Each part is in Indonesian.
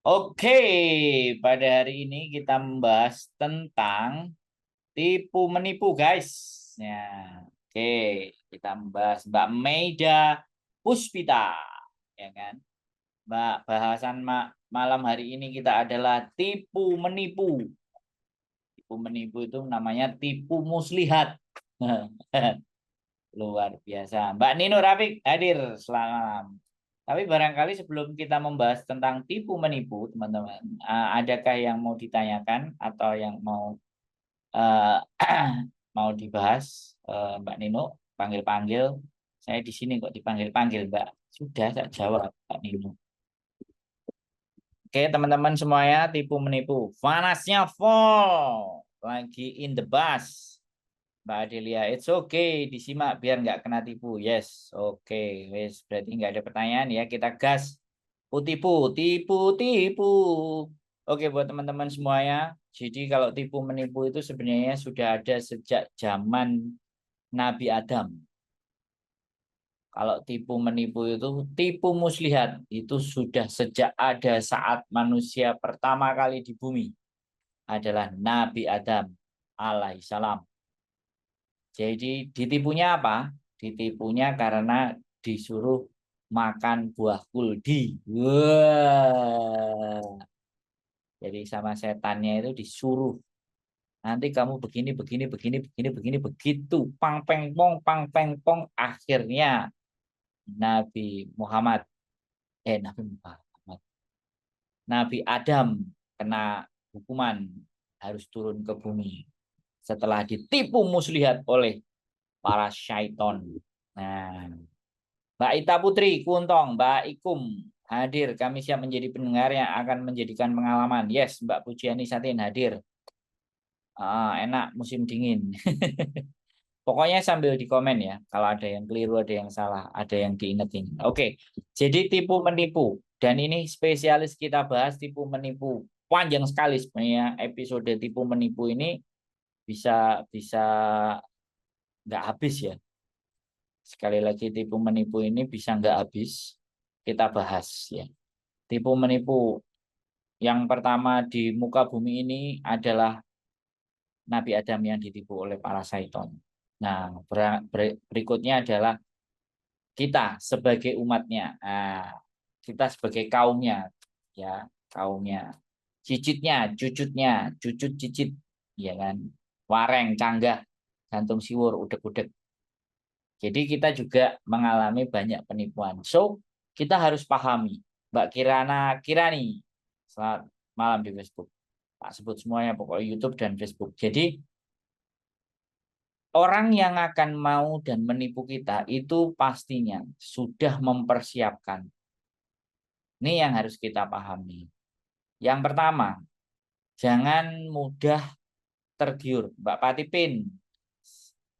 Oke, pada hari ini kita membahas tentang tipu menipu, guys. Ya, oke, kita membahas Mbak Maida Puspita, ya kan? Mbak, bahasan malam hari ini kita adalah tipu menipu. Tipu menipu itu namanya tipu muslihat. Luar biasa. Mbak Nino Rafiq hadir selamat malam. Tapi barangkali sebelum kita membahas tentang tipu menipu, teman-teman, adakah yang mau ditanyakan atau yang mau eh, mau dibahas, Mbak Nino? Panggil-panggil. Saya di sini kok dipanggil-panggil, Mbak. Sudah saya jawab, Mbak Nino. Oke, teman-teman semuanya, tipu menipu. Panasnya full. Lagi in the bus. Mbak Adelia, it's okay, disimak biar nggak kena tipu. Yes, oke, wes berarti nggak ada pertanyaan ya. Kita gas. Tipu, tipu, tipu. Oke, buat teman-teman semuanya. Jadi kalau tipu menipu itu sebenarnya sudah ada sejak zaman Nabi Adam. Kalau tipu menipu itu, tipu muslihat itu sudah sejak ada saat manusia pertama kali di bumi adalah Nabi Adam alaihissalam. Jadi ditipunya apa? Ditipunya karena disuruh makan buah kuldi. Wah. Jadi sama setannya itu disuruh nanti kamu begini begini begini begini begini begitu pang peng pong akhirnya Nabi Muhammad Nabi Muhammad Nabi Adam kena hukuman harus turun ke bumi setelah ditipu muslihat oleh para syaiton. Nah, Mbak Ita Putri Kuntong, Mbak Ikum hadir. Kami siap menjadi pendengar yang akan menjadikan pengalaman. Yes, Mbak Pujiani Satin hadir. Enak musim dingin. Pokoknya sambil di komen ya. Kalau ada yang keliru, ada yang salah, ada yang diingetin. Oke, jadi tipu menipu. Dan ini spesialis kita bahas tipu menipu. Panjang sekali sebenarnya episode tipu menipu ini bisa bisa nggak habis ya. Sekali lagi tipu menipu ini bisa nggak habis kita bahas ya. Tipu menipu yang pertama di muka bumi ini adalah Nabi Adam yang ditipu oleh para syaiton. Nah, berikutnya adalah kita sebagai umatnya. Nah, kita sebagai kaumnya ya, kaumnya. Cicitnya, cucutnya, cucut cicit ya kan. Wareng, canggah, gantung siwur, udek-udek. Jadi kita juga mengalami banyak penipuan. So, kita harus pahami. Mbak Kirana Kirani, selamat malam di Facebook. Tak sebut semuanya, pokoknya YouTube dan Facebook. Jadi, orang yang akan mau dan menipu kita itu pastinya sudah mempersiapkan. Ini yang harus kita pahami. Yang pertama, jangan mudah tergiur. Mbak Patipin,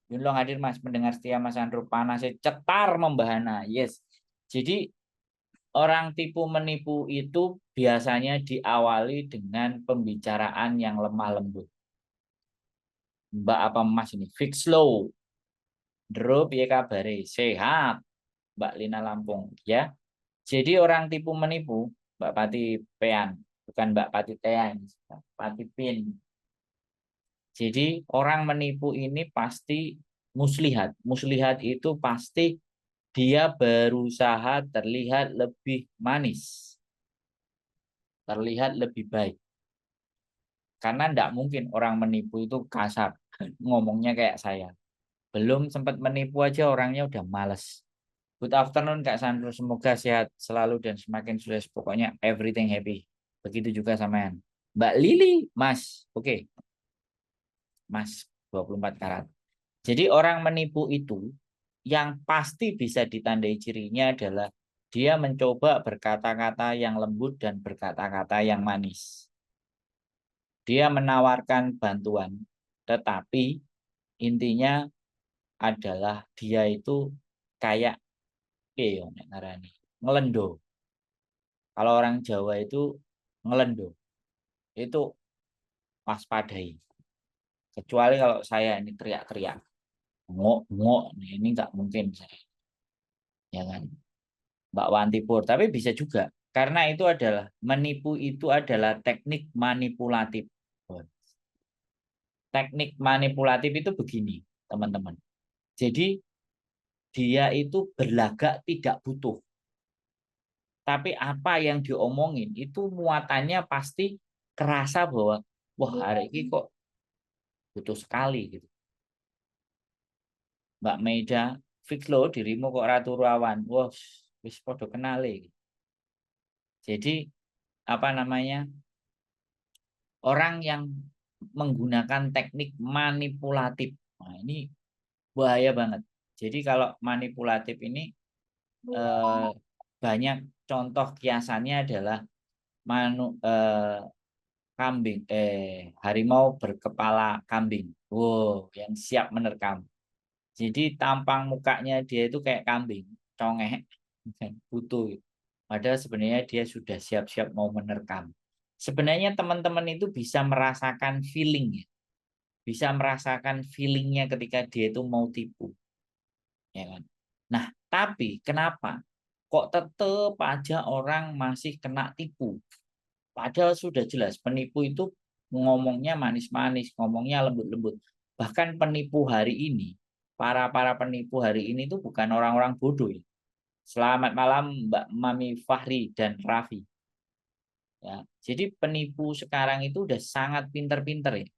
Yunlong hadir Mas, mendengar setia Mas Andro panasnya cetar membahana. Yes. Jadi orang tipu menipu itu biasanya diawali dengan pembicaraan yang lemah lembut. Mbak apa Mas ini? Fix slow. Drop ya kabare. Sehat. Mbak Lina Lampung. Ya. Jadi orang tipu menipu, Mbak Pati Pean. Bukan Mbak Pati Tean. Pati Pin. Jadi orang menipu ini pasti muslihat. Muslihat itu pasti dia berusaha terlihat lebih manis. Terlihat lebih baik. Karena tidak mungkin orang menipu itu kasar. Ngomongnya kayak saya. Belum sempat menipu aja orangnya udah males. Good afternoon Kak Sandro. Semoga sehat selalu dan semakin sukses. Pokoknya everything happy. Begitu juga sama Mbak Lili. Mas. Oke. Mas 24 karat. Jadi orang menipu itu yang pasti bisa ditandai cirinya adalah dia mencoba berkata-kata yang lembut dan berkata-kata yang manis. Dia menawarkan bantuan, tetapi intinya adalah dia itu kayak ngelendo. Kalau orang Jawa itu ngelendo, itu waspadai. Kecuali kalau saya ini teriak-teriak, ngok ngok, ini nggak mungkin saya, ya kan? Mbak Wantipur, tapi bisa juga karena itu adalah menipu, itu adalah teknik manipulatif. Teknik manipulatif itu begini, teman-teman. Jadi dia itu berlagak tidak butuh. Tapi apa yang diomongin itu muatannya pasti kerasa bahwa wah hari ini kok butuh sekali gitu. Mbak Meida, fix lo dirimu kok ratu rawan. Wah, wis podo kenali. Jadi apa namanya? Orang yang menggunakan teknik manipulatif. Nah, ini bahaya banget. Jadi kalau manipulatif ini banyak contoh kiasannya adalah kambing harimau berkepala kambing. Wow, yang siap menerkam. Jadi tampang mukanya dia itu kayak kambing, congek, butuh. Padahal sebenarnya dia sudah siap-siap mau menerkam. Sebenarnya teman-teman itu bisa merasakan feeling, bisa merasakan feelingnya ketika dia itu mau tipu, ya kan? Nah, tapi kenapa kok tetap aja orang masih kena tipu? Padahal sudah jelas penipu itu ngomongnya manis-manis, ngomongnya lembut-lembut. Bahkan penipu hari ini, para penipu hari ini itu bukan orang-orang bodoh ya. Selamat malam Mbak Mami Fahri dan Raffi. Ya, jadi penipu sekarang itu udah sangat pinter-pinter ya.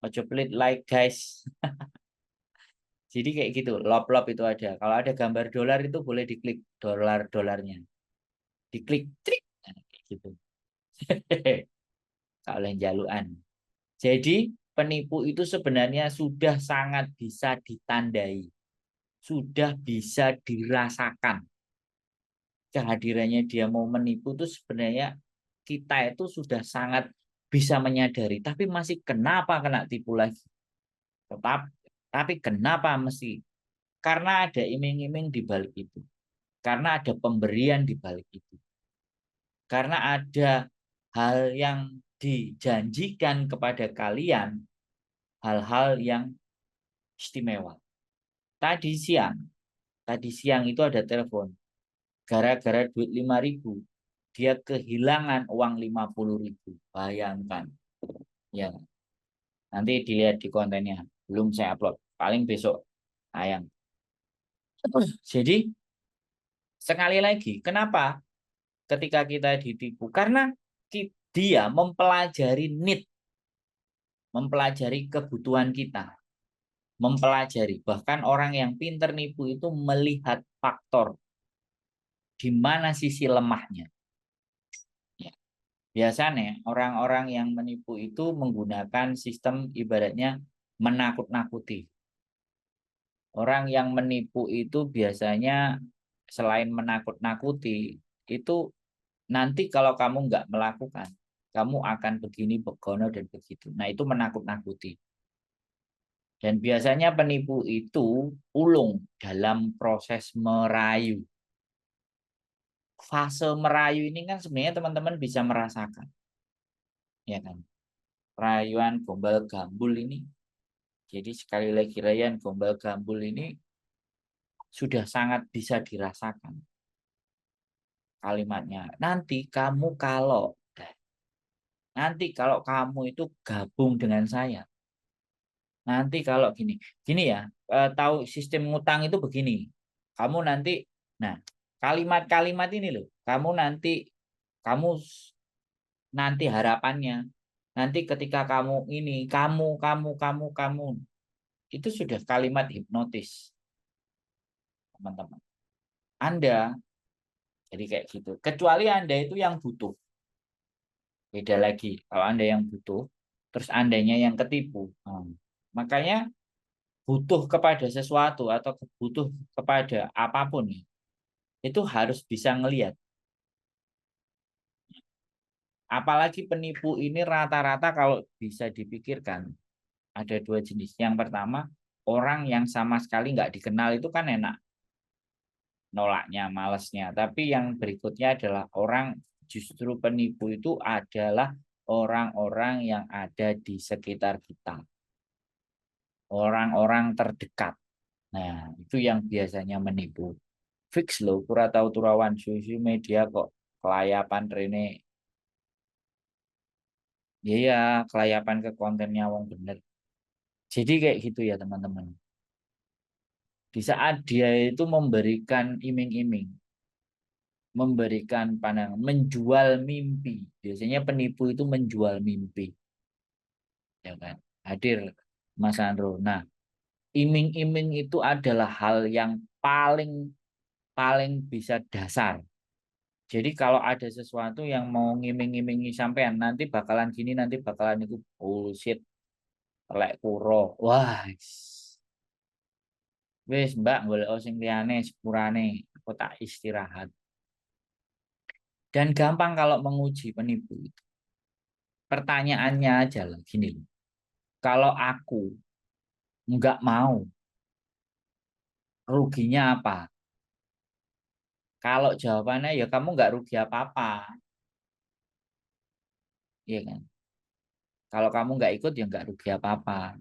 Ojo pelit like guys. Jadi kayak gitu, lop-lop itu ada. Kalau ada gambar dolar itu boleh diklik dolar-dolarnya. Diklik, trik. Nah, kayak gitu. Kalau jaluan. Jadi penipu itu sebenarnya sudah sangat bisa ditandai. Sudah bisa dirasakan. Kehadirannya dia mau menipu itu sebenarnya kita itu sudah sangat bisa menyadari. Tapi masih kenapa kena tipu lagi? Tapi kenapa mesti? Karena ada iming-iming di balik itu. Karena ada pemberian di balik itu. Karena ada hal yang dijanjikan kepada kalian, hal-hal yang istimewa. Tadi siang itu ada telepon. Gara-gara duit 5.000, dia kehilangan uang 50.000. Bayangkan. Ya, nanti dilihat di kontennya. Belum saya upload. Paling besok tayang. Jadi sekali lagi, kenapa ketika kita ditipu? Karena dia mempelajari need, mempelajari kebutuhan kita, mempelajari. Bahkan orang yang pinter nipu itu melihat faktor di mana sisi lemahnya. Ya. Biasanya orang-orang yang menipu itu menggunakan sistem ibaratnya menakut-nakuti. Orang yang menipu itu biasanya selain menakut-nakuti, itu nanti kalau kamu nggak melakukan, kamu akan begini, begono, dan begitu. Nah, itu menakut-nakuti. Dan biasanya penipu itu ulung dalam proses merayu. Fase merayu ini kan sebenarnya teman-teman bisa merasakan. Ya kan? Rayuan gombal gambul ini. Jadi sekali lagi rayuan gombal gambul ini sudah sangat bisa dirasakan kalimatnya. Nanti kalau kamu itu gabung dengan saya, nanti kalau gini ya, tahu sistem ngutang itu begini. Kamu nanti, nah kalimat-kalimat ini loh, kamu nanti harapannya, nanti ketika kamu, itu sudah kalimat hipnotis, teman-teman. Anda, jadi kayak gitu. Kecuali Anda itu yang butuh. Beda lagi. Kalau Anda yang butuh, terus Andanya yang ketipu. Makanya butuh kepada sesuatu atau butuh kepada apapun ya, itu harus bisa ngelihat. Apalagi penipu ini rata-rata kalau bisa dipikirkan ada dua jenis. Yang pertama, orang yang sama sekali nggak dikenal itu kan enak nolaknya, malesnya. Tapi yang berikutnya adalah justru penipu itu adalah orang-orang yang ada di sekitar kita. Orang-orang terdekat. Nah, itu yang biasanya menipu. fix loh, kurang tahu turawan susu media kok kelayapan rene. Ya, kelayapan ke kontennya wong bener. Jadi kayak gitu ya teman-teman. Di saat dia itu memberikan iming-iming, memberikan pandangan, menjual mimpi. Biasanya penipu itu menjual mimpi, ya kan? Hadir Mas Andro. Nah, iming-iming itu adalah hal yang paling paling bisa dasar. Jadi kalau ada sesuatu yang mau ngiming-imingi sampean, nanti bakalan gini, nanti bakalan itu bullshit, telek kuro. Wah, wis Mbak, golek sing liyane sepurane, aku tak istirahat. Dan gampang kalau menguji penipu itu. Pertanyaannya aja lah gini loh. Kalau aku nggak mau, ruginya apa? Kalau jawabannya ya kamu nggak rugi apa-apa, iya kan? Kalau kamu nggak ikut ya nggak rugi apa-apa.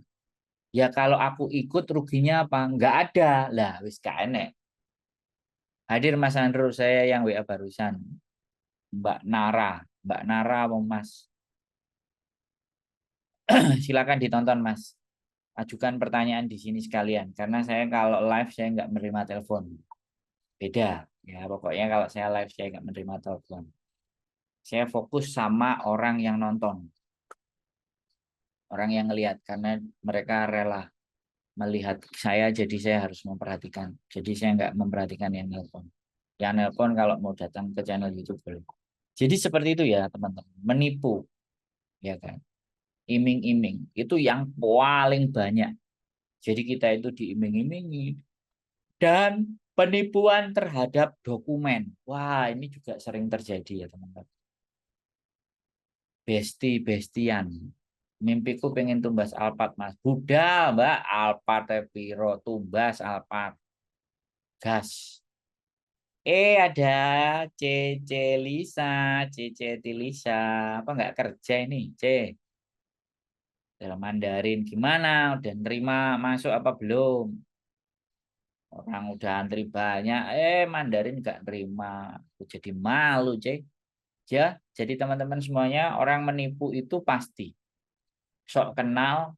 Ya kalau aku ikut ruginya apa? Nggak ada. Lah, wis gak enek. Hadir Mas Andrew, saya yang WA barusan. Mbak Nara. Mbak Nara, Mas. Silakan ditonton, Mas. Ajukan pertanyaan di sini sekalian. Karena saya kalau live saya nggak menerima telepon. Beda. Ya, pokoknya kalau saya live saya nggak menerima telepon. Saya fokus sama orang yang nonton. Orang yang ngelihat. Karena mereka rela melihat saya, jadi saya harus memperhatikan. Jadi saya nggak memperhatikan yang nelpon. Yang nelpon kalau mau datang ke channel YouTube boleh. Jadi seperti itu ya teman-teman. Menipu, ya kan? Iming-iming itu yang paling banyak. Jadi kita itu diiming-imingi dan penipuan terhadap dokumen. Wah, ini juga sering terjadi ya teman-teman. Besti-bestian. Mimpiku pengen tumbas Alphard Mas. Budal Mbak, Alphard piro tumbas Alphard. Gas. Ada CC Lisa, CC Lisa. Apa nggak kerja ini, C? Dalam Mandarin gimana? Udah nerima masuk apa belum? Orang udah antri banyak, Mandarin nggak nerima. Aku jadi malu, C. Ya, jadi teman-teman semuanya orang menipu itu pasti sok kenal,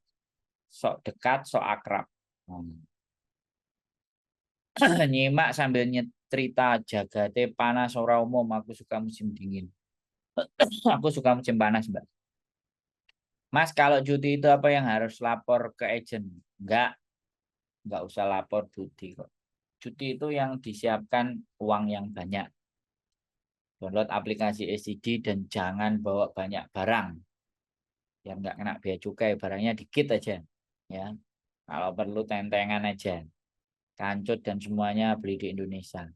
sok dekat, sok akrab. Nyimak sambil nyetrita jagate panas ora umum. Aku suka musim dingin. Aku suka musim panas, Mbak. Mas, kalau cuti itu apa yang harus lapor ke agent? Enggak usah lapor cuti kok. Cuti itu yang disiapkan uang yang banyak. Download aplikasi SCD dan jangan bawa banyak barang. Yang enggak kena bea cukai, barangnya dikit aja. Ya, kalau perlu tentengan aja. Kancut dan semuanya beli di Indonesia.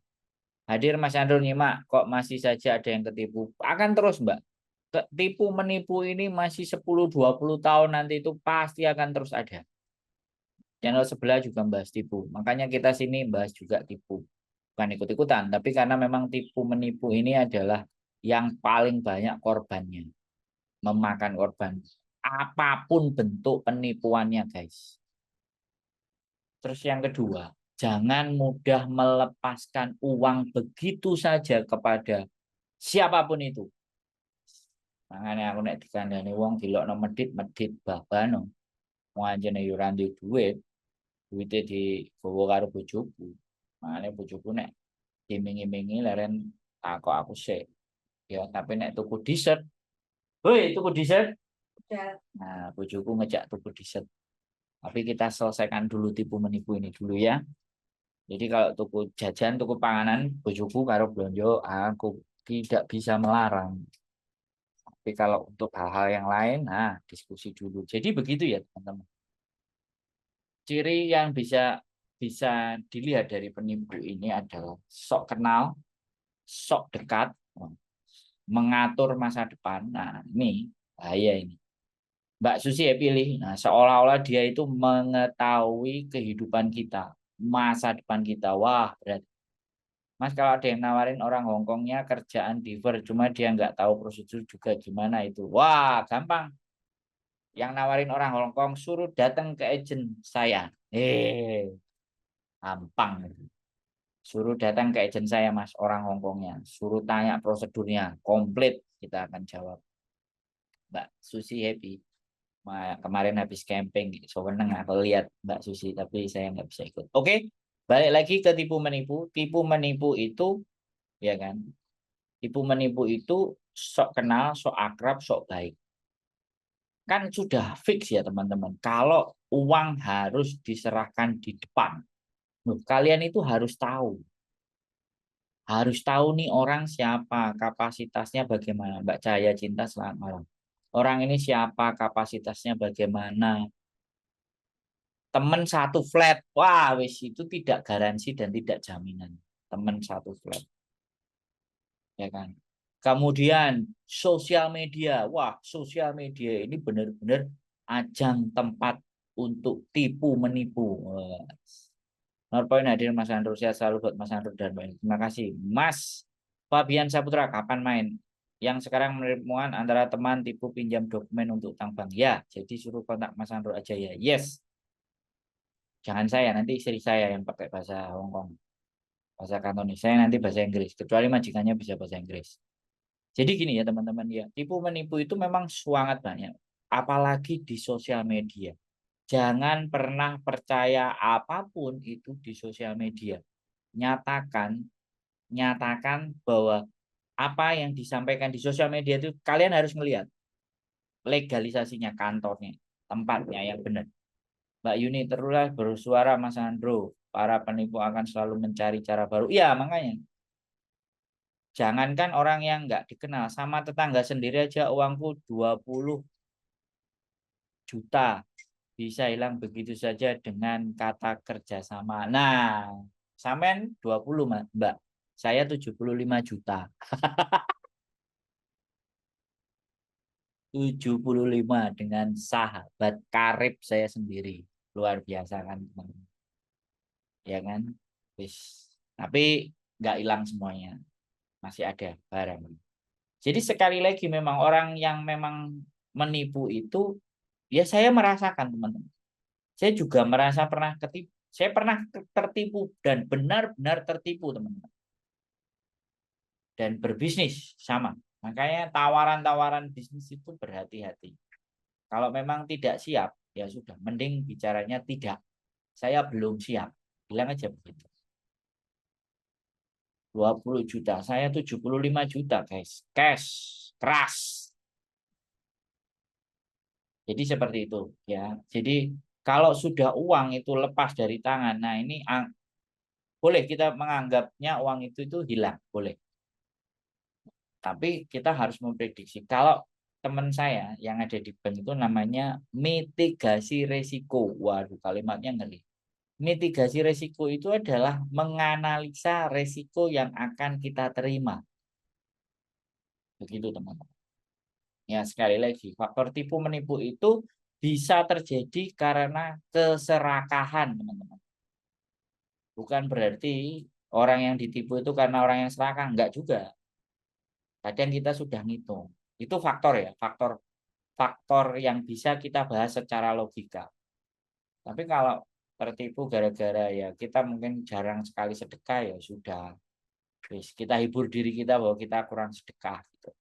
Hadir Mas Andro nyimak, kok masih saja ada yang ketipu? Akan terus, Mbak. Tipu menipu ini masih 10-20 tahun nanti itu pasti akan terus ada. Channel sebelah juga bahas tipu. Makanya kita sini bahas juga tipu. Bukan ikut-ikutan, tapi karena memang tipu menipu ini adalah yang paling banyak korbannya. Memakan korban. Apapun bentuk penipuannya, guys. Terus yang kedua, jangan mudah melepaskan uang begitu saja kepada siapapun itu. Makanya aku nek dikandani wong dilokno medit babano. Wong anjene yo ora duit, duite digowo karo bojoku. Makanya bojoku nek dimingi-mingi leren takok aku sik. Ya, tapi nek tuku dessert, "Hoi, tuku dessert?" Ya. Nah, bojoku ngejak tuku dessert. Tapi kita selesaikan dulu tipu menipu ini dulu ya. Jadi kalau tuku jajan, tuku panganan, bojoku karo blonjo, aku tidak bisa melarang. Tapi kalau untuk hal-hal yang lain, nah diskusi dulu. Jadi begitu ya teman-teman. Ciri yang bisa bisa dilihat dari penipu ini adalah sok kenal, sok dekat, mengatur masa depan. Nah ini bahaya ini. Mbak Susi ya pilih. Nah seolah-olah dia itu mengetahui kehidupan kita, masa depan kita. Wah berat. Mas kalau ada yang nawarin orang Hongkongnya kerjaan diver, cuma dia nggak tahu prosedur juga gimana itu. Wah gampang. Yang nawarin orang Hongkong suruh datang ke agent saya. Gampang. Suruh datang ke agent saya Mas, orang Hongkongnya. Suruh tanya prosedurnya, komplit. Kita akan jawab. Mbak Susi happy. Kemarin habis camping, seneng aku lihat Mbak Susi, tapi saya nggak bisa ikut. Oke, balik lagi ke tipu menipu. Tipu menipu itu, ya kan? Tipu menipu itu sok kenal, sok akrab, sok baik. Kan sudah fix ya teman-teman. Kalau uang harus diserahkan di depan. Loh, kalian itu harus tahu. Harus tahu nih orang siapa, kapasitasnya bagaimana. Mbak Cahaya Cinta, selamat malam. Orang ini siapa, kapasitasnya bagaimana. Temen satu flat, wah wis itu tidak garansi dan tidak jaminan. Temen satu flat, ya kan. Kemudian sosial media, wah sosial media ini benar-benar ajang tempat untuk tipu menipu. Wah. Norpoin hadir Mas Andro, sehat selalu buat Mas Andro dan Mbak. Terima kasih. Mas Fabian Saputra, kapan main? Yang sekarang menemukan antara teman tipu pinjam dokumen untuk utang bank. Ya, jadi suruh kontak Mas Andro aja ya. Yes. Jangan saya, nanti istri saya yang pakai bahasa Hongkong. Bahasa Kantonis. Saya nanti bahasa Inggris. Kecuali majikannya bisa bahasa Inggris. Jadi gini ya teman-teman ya. Tipu menipu itu memang sangat banyak. Apalagi di sosial media. Jangan pernah percaya apapun itu di sosial media. Nyatakan bahwa apa yang disampaikan di sosial media itu kalian harus melihat legalisasinya, kantornya, tempatnya yang benar. Mbak Yuni teruslah bersuara Mas Andro, para penipu akan selalu mencari cara baru. Iya, makanya. Jangankan orang yang nggak dikenal, sama tetangga sendiri aja uangku 20 juta bisa hilang begitu saja dengan kata kerjasama. Nah, sampean 20 Mbak. Saya 75 juta. 75 dengan sahabat karib saya sendiri. Luar biasa kan, teman-teman. Ya kan? Wis. Tapi nggak hilang semuanya. Masih ada barang. Jadi sekali lagi memang orang yang memang menipu itu, ya saya merasakan teman-teman. Saya juga merasa pernah ketipu. Saya pernah tertipu dan benar-benar tertipu teman-teman. Dan berbisnis sama. Makanya tawaran-tawaran bisnis itu berhati-hati. Kalau memang tidak siap, ya sudah. Mending bicaranya tidak. Saya belum siap. Bilang aja begitu. 20 juta. Saya 75 juta guys. Cash. Keras. Jadi seperti itu ya. Jadi kalau sudah uang itu lepas dari tangan, nah ini boleh kita menganggapnya uang itu hilang, boleh. Tapi kita harus memprediksi. Kalau teman saya yang ada di bank itu namanya mitigasi resiko. Waduh, kalimatnya ngeri. Mitigasi resiko itu adalah menganalisa resiko yang akan kita terima. Begitu teman-teman. Ya, sekali lagi, faktor tipu menipu itu bisa terjadi karena keserakahan, teman-teman. Bukan berarti orang yang ditipu itu karena orang yang serakah, enggak juga. Kadang kita sudah ngitung. Itu faktor ya, faktor yang bisa kita bahas secara logika. Tapi kalau tertipu gara-gara ya kita mungkin jarang sekali sedekah ya sudah. Kita hibur diri kita bahwa kita kurang sedekah gitu.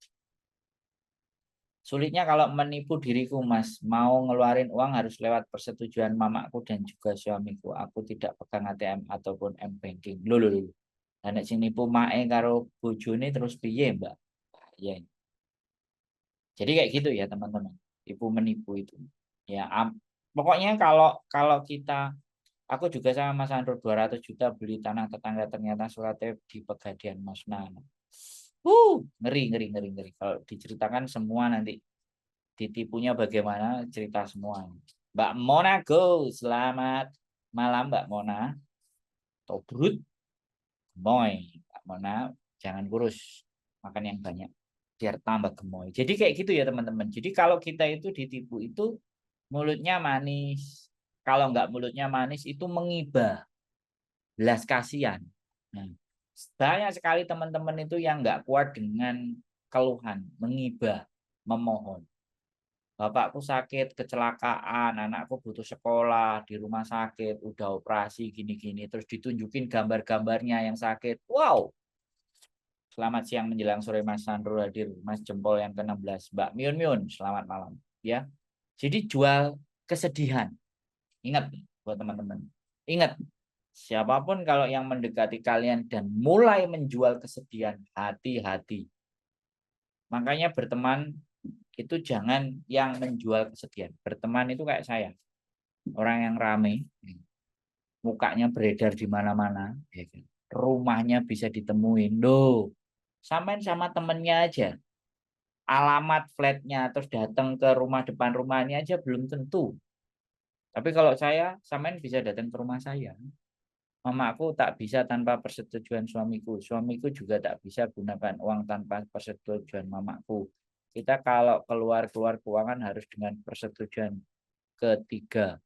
Sulitnya kalau menipu diriku, Mas. Mau ngeluarin uang harus lewat persetujuan mamaku dan juga suamiku. Aku tidak pegang ATM ataupun M-Banking. Loh, loh, loh. Nek sing nipu mae karo bojone terus piye, Mbak? Ya. Jadi kayak gitu ya, teman-teman. Tipu menipu itu. Ya, pokoknya kalau kalau kita aku juga sama Mas Andro 200 juta beli tanah tetangga ternyata suratnya di Pegadian Mas Nana. Ngeri, ngeri, ngeri, ngeri. Kalau diceritakan semua nanti ditipunya bagaimana cerita semua. Mbak Mona go, selamat malam Mbak Mona. Tobrut, gemoy. Mbak Mona jangan kurus, makan yang banyak biar tambah gemoy. Jadi kayak gitu ya teman-teman. Jadi kalau kita itu ditipu itu mulutnya manis. Kalau nggak mulutnya manis itu mengibah, belas kasihan. Nah, banyak sekali teman-teman itu yang nggak kuat dengan keluhan, mengibah, memohon. bapakku sakit, kecelakaan, anakku butuh sekolah, di rumah sakit, udah operasi gini-gini, terus ditunjukin gambar-gambarnya yang sakit. Wow. Selamat siang menjelang sore Mas Sandro hadir, Mas Jempol yang ke-16, Mbak Miun Miun, selamat malam. Ya, jadi jual kesedihan. Ingat buat teman-teman. Ingat, siapapun kalau yang mendekati kalian dan mulai menjual kesedihan, hati-hati. Makanya berteman itu jangan yang menjual kesedihan. Berteman itu kayak saya, orang yang rame, mukanya beredar di mana-mana, rumahnya bisa ditemuin. Loh, samain sama temennya aja. Alamat flatnya terus datang ke rumah depan rumahnya aja belum tentu. Tapi kalau saya, samain bisa datang ke rumah saya. Mamaku tak bisa tanpa persetujuan suamiku. Suamiku juga tak bisa gunakan uang tanpa persetujuan mamaku. Kita kalau keluar-keluar keuangan harus dengan persetujuan ketiga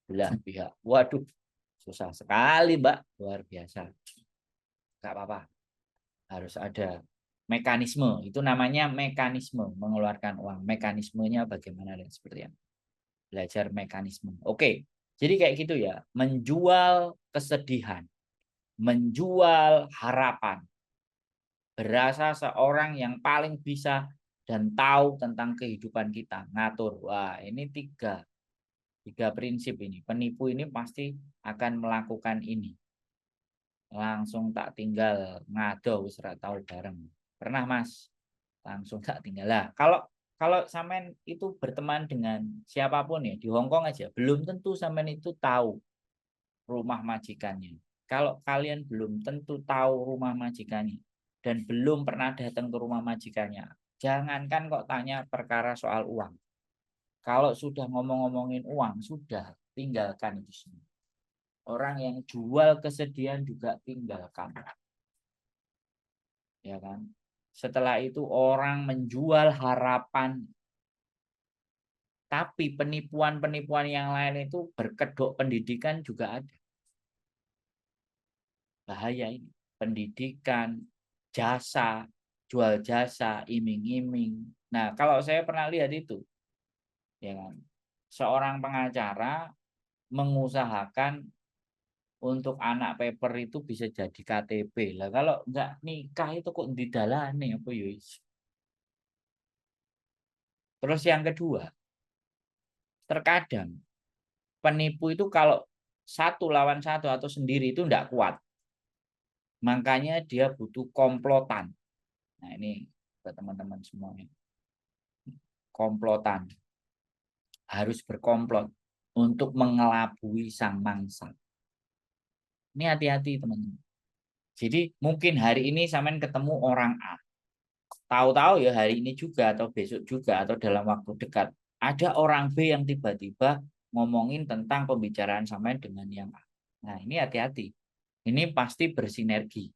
belah pihak. Waduh, susah sekali, Mbak. Luar biasa. Enggak apa-apa. Harus ada mekanisme. Itu namanya mekanisme mengeluarkan uang. Mekanismenya bagaimana dan seperti apa. Belajar mekanisme. Oke. Jadi kayak gitu ya. Menjual kesedihan. Menjual harapan. Berasa seorang yang paling bisa dan tahu tentang kehidupan kita. Ngatur. Wah, ini tiga prinsip ini. Penipu ini pasti akan melakukan ini. Langsung tak tinggal ngado wis tahu bareng. Pernah Mas? Langsung tak tinggal. Lah, kalau sampean itu berteman dengan siapapun ya di Hongkong aja, belum tentu sampean itu tahu rumah majikannya. Kalau kalian belum tentu tahu rumah majikannya dan belum pernah datang ke rumah majikannya, jangankan kok tanya perkara soal uang. Kalau sudah ngomong-ngomongin uang, sudah tinggalkan itu semua. Orang yang jual kesedihan juga tinggalkan. Ya kan? Setelah itu orang menjual harapan. Tapi penipuan-penipuan yang lain itu berkedok pendidikan juga ada. Bahaya ini. Pendidikan, jasa, jual jasa, iming-iming. Nah, kalau saya pernah lihat itu, ya kan, seorang pengacara mengusahakan untuk anak paper itu bisa jadi KTP. Lah kalau nggak nikah itu kok didalani apa ya? Terus yang kedua, terkadang penipu itu kalau satu lawan satu atau sendiri itu enggak kuat. Makanya dia butuh komplotan. Nah, ini buat teman-teman semuanya. Komplotan. Harus berkomplot untuk mengelabui sang mangsa. Ini hati-hati teman-teman. Jadi mungkin hari ini sampean ketemu orang A. Tahu-tahu ya hari ini juga atau besok juga atau dalam waktu dekat ada orang B yang tiba-tiba ngomongin tentang pembicaraan sampean dengan yang A. Nah, ini hati-hati. Ini pasti bersinergi.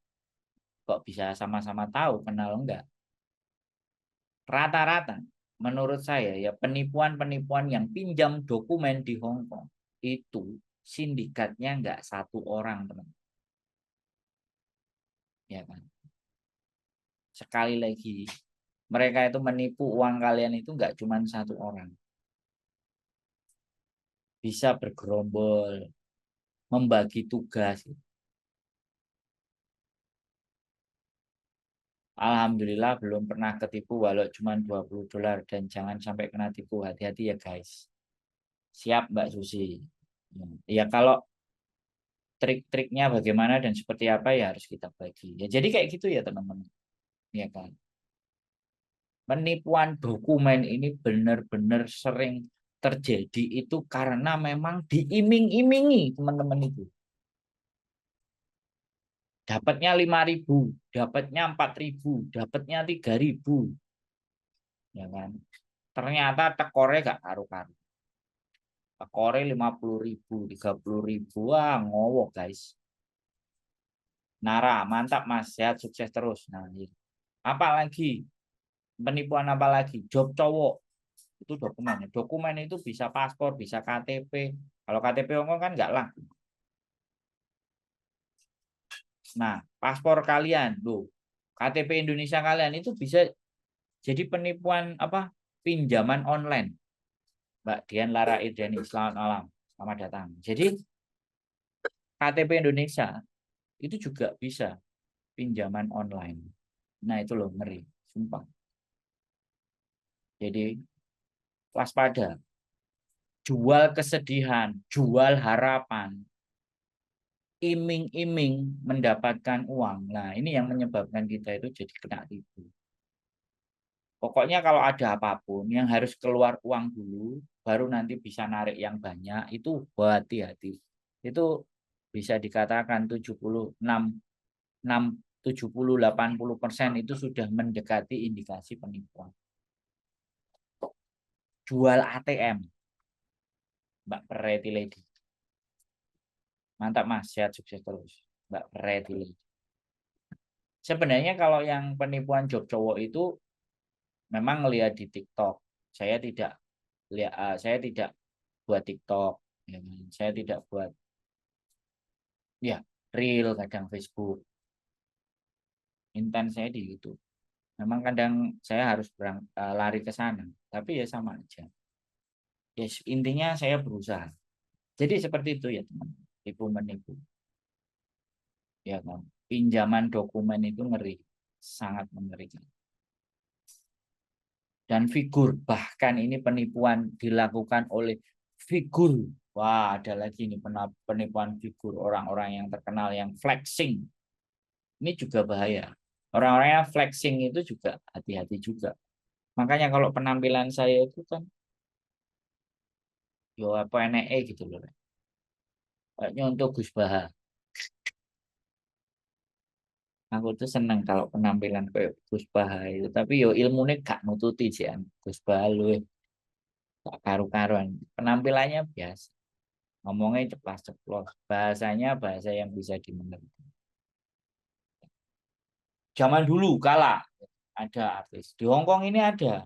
Kok bisa sama-sama tahu kenal enggak? Rata-rata menurut saya ya penipuan-penipuan yang pinjam dokumen di Hong Kong itu sindikatnya enggak satu orang, teman. Ya kan? Sekali lagi, mereka itu menipu uang kalian itu enggak cuma satu orang. Bisa bergerombol, membagi tugas. Alhamdulillah belum pernah ketipu walau cuma $20 dan jangan sampai kena tipu. Hati-hati ya guys. Siap Mbak Susi. Ya kalau trik-triknya bagaimana dan seperti apa ya harus kita bagi. Ya jadi kayak gitu ya teman-teman. Ya kan. Penipuan dokumen ini benar-benar sering terjadi itu karena memang diiming-imingi teman-teman itu. Dapatnya 5.000, dapatnya 4.000, dapatnya 3.000. Ya kan. Ternyata tekornya gak karu-karu. Tekornya 50.000, 30.000. Wah, ngowo guys. Nara, mantap Mas, sehat sukses terus. Nah, gitu. Apalagi penipuan apa lagi? Job cowok. Itu dokumen. Dokumen itu bisa paspor, bisa KTP. Kalau KTP Hongkong kan nggak laku. Nah, paspor kalian, loh, KTP Indonesia kalian itu bisa jadi penipuan apa? Pinjaman online. Mbak Dian Lara Irdani, selamat malam. Selamat datang. Jadi KTP Indonesia itu juga bisa pinjaman online. Nah itu loh ngeri, sumpah. Jadi waspada. Jual kesedihan, jual harapan, iming-iming mendapatkan uang. Nah ini yang menyebabkan kita itu jadi kena tipu. Pokoknya kalau ada apapun yang harus keluar uang dulu, baru nanti bisa narik yang banyak, itu hati-hati. Itu bisa dikatakan 70-80% itu sudah mendekati indikasi penipuan. Jual ATM, Mbak Pretty Lady. Mantap Mas, sehat sukses terus, Mbak Pretty Lady. Sebenarnya kalau yang penipuan job cowok itu memang lihat di TikTok. Saya tidak buat TikTok, ya. Saya tidak buat ya reel, kadang Facebook. Intens saya di YouTube. Memang kadang saya harus lari ke sana, tapi ya sama aja. Yes, intinya saya berusaha. Jadi seperti itu ya teman. Tipu menipu. Ya kan. Pinjaman dokumen itu ngeri, sangat mengerikan. Dan figur, bahkan ini penipuan dilakukan oleh figur. Wah, ada lagi nih penipuan figur orang-orang yang terkenal yang flexing. Ini juga bahaya. Orang-orang yang flexing itu juga hati-hati juga. Makanya kalau penampilan saya itu kan yo apa NE gitu loh. Kayaknya untuk Gus Baha. Aku tuh seneng kalau penampilan kayak Gus Baha itu. Tapi yo ilmunya gak nututi sih. Gus Baha lu gak karu-karuan. Penampilannya biasa. Ngomongnya ceplas-ceplos. Bahasanya bahasa yang bisa dimengerti. Zaman dulu kala ada artis. Di Hong Kong ini ada.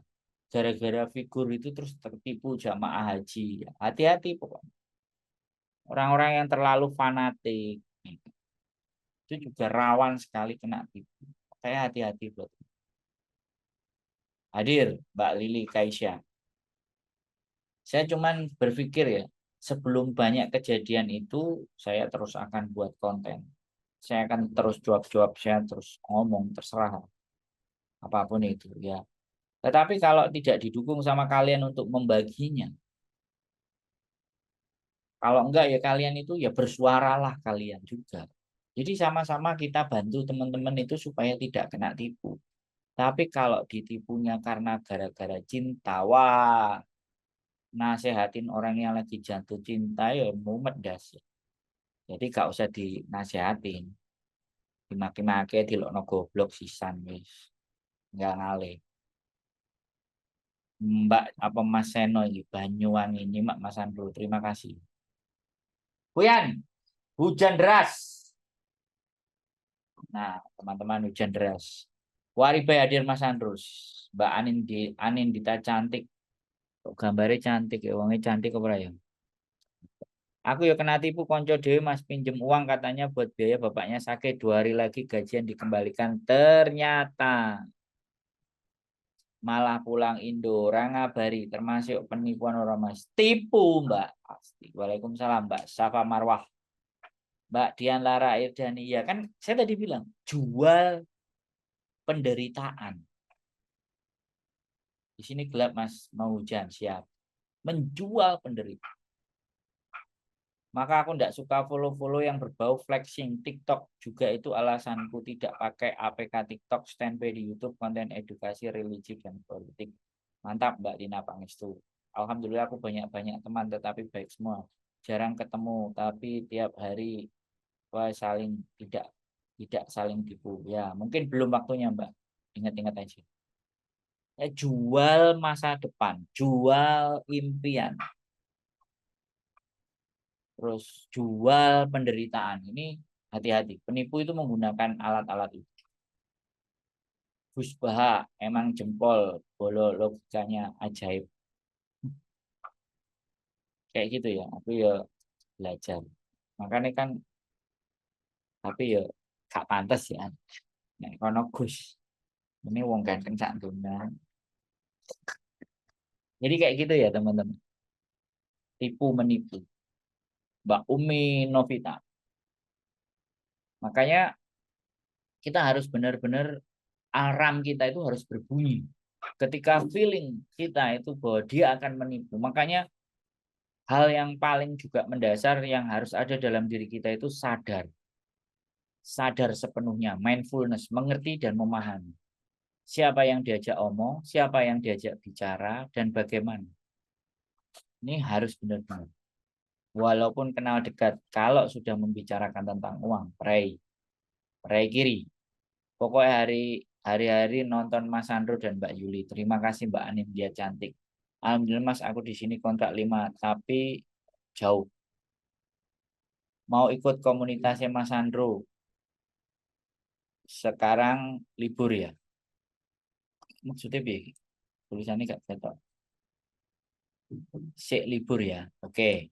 Gara-gara figur itu terus tertipu jamaah haji. Hati-hati pokoknya. Orang-orang yang terlalu fanatik itu juga rawan sekali kena tipu. Saya hati-hati buat hadir Mbak Lili Kaisya. Saya cuman berpikir ya, sebelum banyak kejadian itu saya terus akan buat konten. Saya akan terus jawab-jawab, saya terus ngomong, terserah apapun itu ya. Tetapi kalau tidak didukung sama kalian untuk membaginya, kalau enggak ya kalian itu ya bersuaralah kalian juga. Jadi sama-sama kita bantu teman-teman itu supaya tidak kena tipu. Tapi kalau ditipunya karena gara-gara cinta, wah, nasehatin orang yang lagi jatuh cinta ya mumet das. Jadi gak usah dinasehatin. Dimaki-maki dilokno goblok sisan wis. Enggak ngalih. Mbak apa Mas Seno ini Banyuwangi ini Mas Andro, terima kasih. Hujan, hujan deras. Nah, teman-teman hujan deras. Waribai hadir Mas Andrus. Mbak Anin Dita cantik. Kok gambarnya cantik ya, wongnya cantik apa ya? Aku ya kena tipu konco dewe Mas pinjem uang katanya buat biaya bapaknya sakit 2 hari lagi gajian dikembalikan. Ternyata malah pulang Indo orang ngabari termasuk penipuan orang Mas. Tipu Mbak. Pasti. Waalaikumsalam Mbak Safa Marwah. Mbak Dian Lara Irdani ya kan saya tadi bilang jual penderitaan. Di sini gelap Mas, mau hujan siap. Menjual penderitaan. Maka aku tidak suka follow-follow yang berbau flexing. TikTok juga itu alasanku tidak pakai APK TikTok, standby di YouTube, konten edukasi, religi, dan politik. Mantap Mbak Dina Pangestu. Alhamdulillah aku banyak-banyak teman, tetapi baik semua. Jarang ketemu, tapi tiap hari wah, tidak saling tipu. Ya, mungkin belum waktunya Mbak. Ingat-ingat aja. Jual masa depan, jual impian. Terus jual penderitaan. Ini hati-hati. Penipu itu menggunakan alat-alat itu. Gus Baha emang jempol, bolo logikanya ajaib. Kayak gitu ya. Aku ya belajar. Makanya kan, tapi ya gak pantas ya. Nah, kono Gus. Ini wong ganteng sak dunia. Jadi kayak gitu ya teman-teman. tipu menipu. Mbak Umi Novita. Makanya kita harus benar-benar alarm kita itu harus berbunyi. Ketika feeling kita itu bahwa dia akan menipu. Makanya hal yang paling juga mendasar yang harus ada dalam diri kita itu sadar. Sadar sepenuhnya, mindfulness, mengerti dan memahami. Siapa yang diajak omong, siapa yang diajak bicara, dan bagaimana. Ini harus benar-benar. Walaupun kenal dekat, kalau sudah membicarakan tentang uang, pray kiri. Pokoknya hari-hari nonton Mas Sandro dan Mbak Yuli. Terima kasih Mbak Anim, dia cantik. Alhamdulillah Mas, aku di sini kontrak 5, tapi jauh. Mau ikut komunitasnya Mas Sandro. Sekarang libur ya. Maksudnya bi, tulisannya gak betul. Sik libur ya. Oke.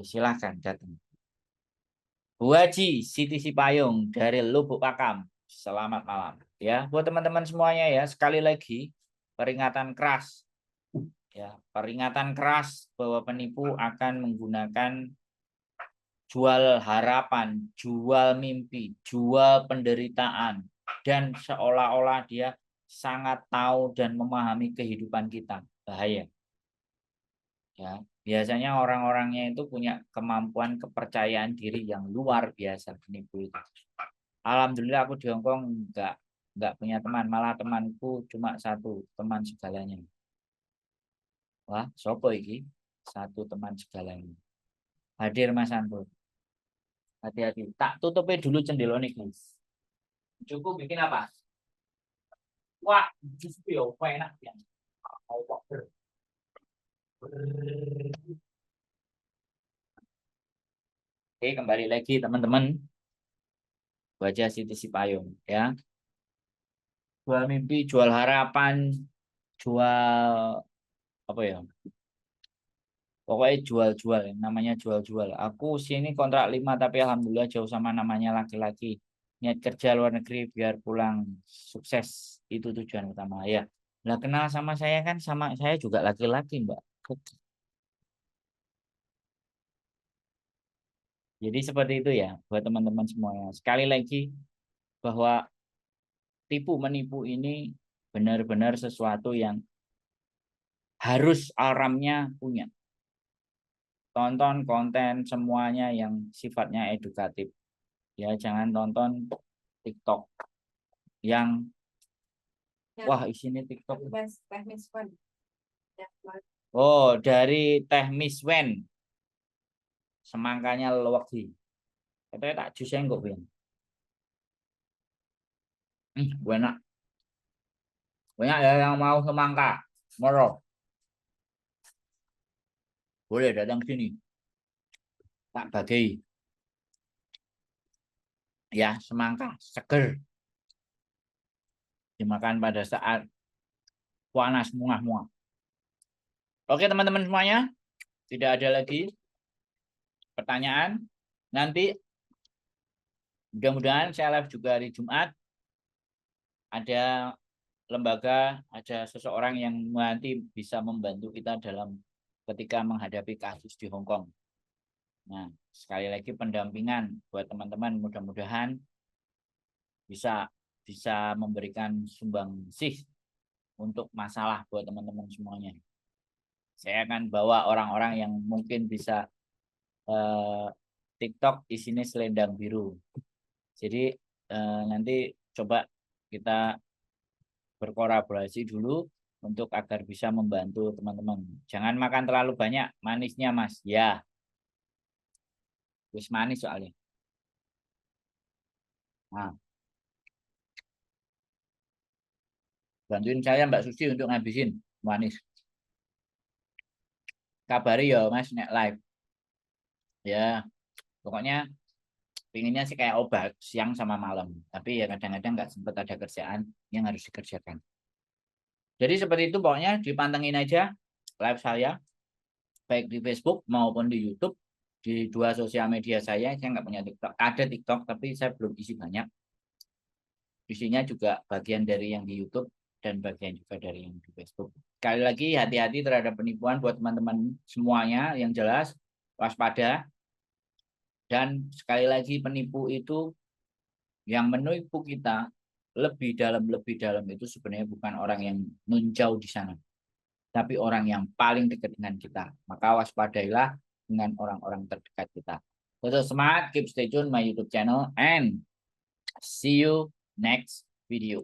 Silahkan datang. Bu Haji Siti Sipayung dari Lubuk Pakam. Selamat malam. Ya, buat teman-teman semuanya ya, sekali lagi peringatan keras. Ya, peringatan keras bahwa penipu akan menggunakan jual harapan, jual mimpi, jual penderitaan, dan seolah-olah dia sangat tahu dan memahami kehidupan kita. Bahaya. Ya, biasanya orang-orangnya itu punya kemampuan kepercayaan diri yang luar biasa penipu itu. Alhamdulillah aku di Hongkong nggak punya teman, malah temanku cuma satu teman segalanya. Wah, sopo iki? Satu teman segalanya. Hadir Mas Anto. Hati-hati. Tak tutupin dulu jendela nih, guys. Cukup bikin apa? Wah, justru ya, enak ya. Oke, kembali lagi teman-teman. Wajah Siti Sipayung ya. Jual mimpi, jual harapan, jual apa ya? Pokoknya jual-jual, namanya jual-jual. Aku sini kontrak 5 tapi alhamdulillah jauh sama namanya laki-laki. Niat kerja luar negeri biar pulang sukses. Itu tujuan utama ya. Nah, kenal sama saya kan sama saya juga laki-laki, Mbak. Jadi seperti itu ya buat teman-teman semuanya. Sekali lagi bahwa tipu menipu ini benar-benar sesuatu yang harus alarmnya punya. Tonton konten semuanya yang sifatnya edukatif. Ya, jangan tonton TikTok yang wah isinya TikTok. Oh, dari Teh Miss Wen. Semangkanya lewati. Katanya tak jus kok, Ben. Enak. Banyak ya yang mau semangka. Moro. Boleh datang sini. Tak bagi. Ya, semangka seger. Dimakan pada saat panas muah-muah. Oke, teman-teman semuanya. Tidak ada lagi pertanyaan. Nanti mudah-mudahan saya live juga hari Jumat. Ada lembaga, ada seseorang yang nanti bisa membantu kita dalam ketika menghadapi kasus di Hong Kong. Nah, sekali lagi pendampingan buat teman-teman, mudah-mudahan bisa memberikan sumbangsih untuk masalah buat teman-teman semuanya. Saya akan bawa orang-orang yang mungkin bisa TikTok isinya selendang biru. Jadi nanti coba kita berkolaborasi dulu untuk agar bisa membantu teman-teman. Jangan makan terlalu banyak manisnya, Mas. Ya, wis manis soalnya. Nah, bantuin saya Mbak Susi untuk ngabisin manis. Kabari ya, Mas, nek live. Ya, pokoknya pinginnya sih kayak obat siang sama malam. Tapi ya kadang-kadang nggak sempat ada kerjaan yang harus dikerjakan. Jadi seperti itu pokoknya dipantengin aja live saya baik di Facebook maupun di YouTube. Di dua sosial media saya nggak punya TikTok. Ada TikTok tapi saya belum isi banyak. Isinya juga bagian dari yang di YouTube dan bagian juga dari yang di Facebook. Sekali lagi hati-hati terhadap penipuan buat teman-teman semuanya, yang jelas waspada. Dan sekali lagi penipu itu yang menipu kita lebih dalam itu sebenarnya bukan orang yang menjauh di sana, tapi orang yang paling dekat dengan kita. Maka waspadailah dengan orang-orang terdekat kita. Tetap semangat, keep stay tune my YouTube channel, and see you next video.